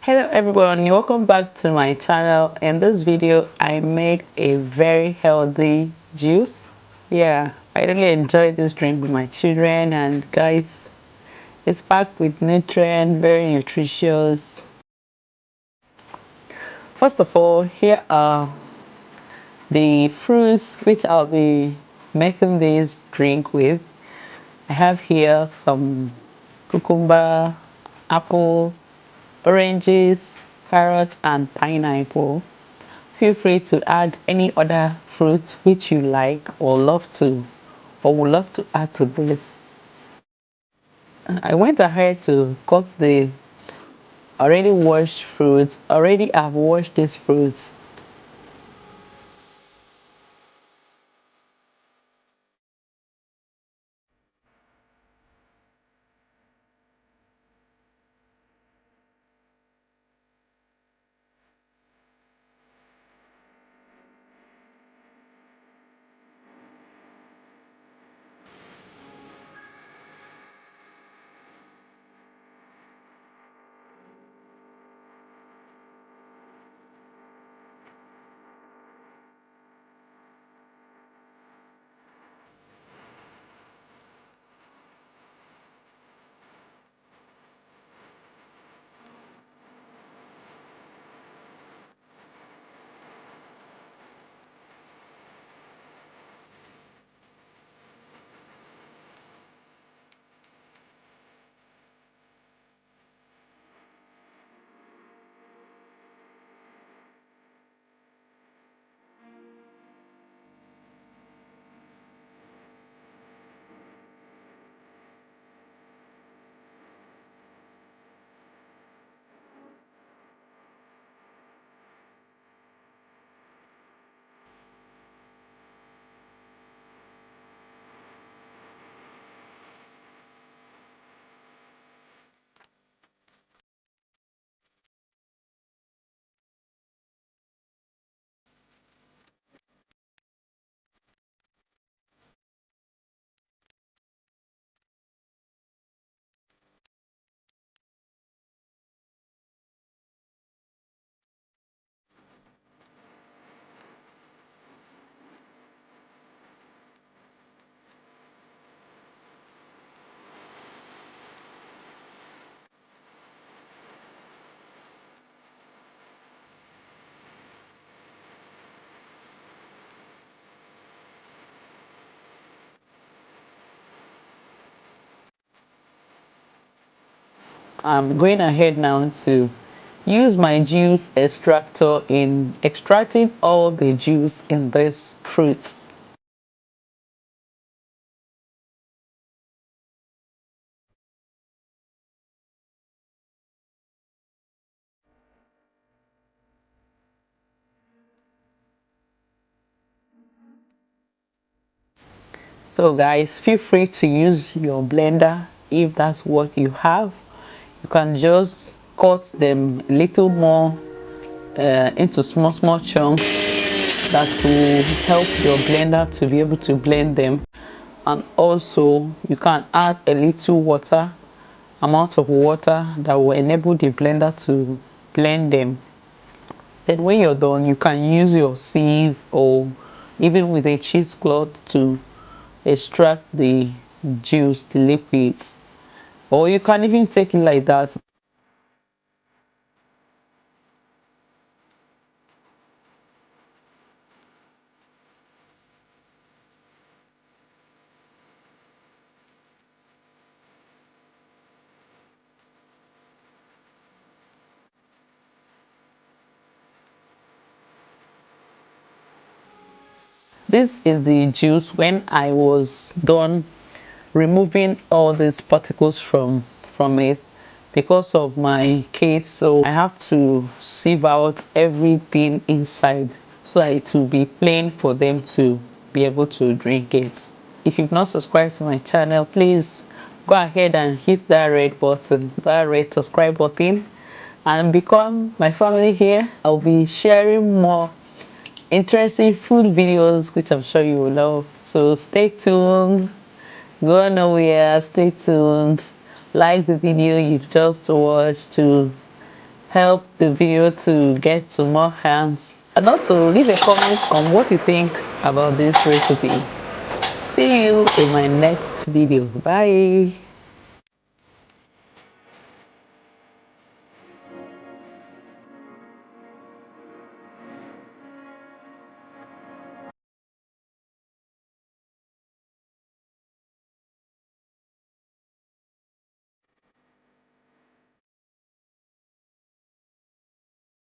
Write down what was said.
Hello everyone, welcome back to my channel. In this video I made a very healthy juice. I really enjoy this drink with my children, and guys, it's packed with nutrients, very nutritious. First of all, here are the fruits which I'll be making this drink with. I have here some cucumber, apple, oranges, carrots and pineapple. Feel free to add any other fruit which you like or would love to add to this. I went ahead to cut the already washed fruits. Already I've washed these fruits. I'm going ahead now to use my juice extractor in extracting all the juice in this fruit. So guys, feel free to use your blender if that's what you have. You can just cut them a little more into small chunks that will help your blender to be able to blend them. And also you can add a little amount of water that will enable the blender to blend them. Then when you're done, you can use your sieve or even with a cheesecloth to extract the juice, the liquids, or you can even take it like that. This is the juice when I was done removing all these particles from it because of my kids. So I have to sieve out everything inside so that it will be plain for them to be able to drink it. If you've not subscribed to my channel, please go ahead and hit that red button, that red subscribe button, and become my family here. I'll be sharing more interesting food videos which I'm sure you will love. So stay tuned, go nowhere, stay tuned, like the video you've just watched to help the video to get to more hands, and also leave a comment on what you think about this recipe. See you in my next video. Bye.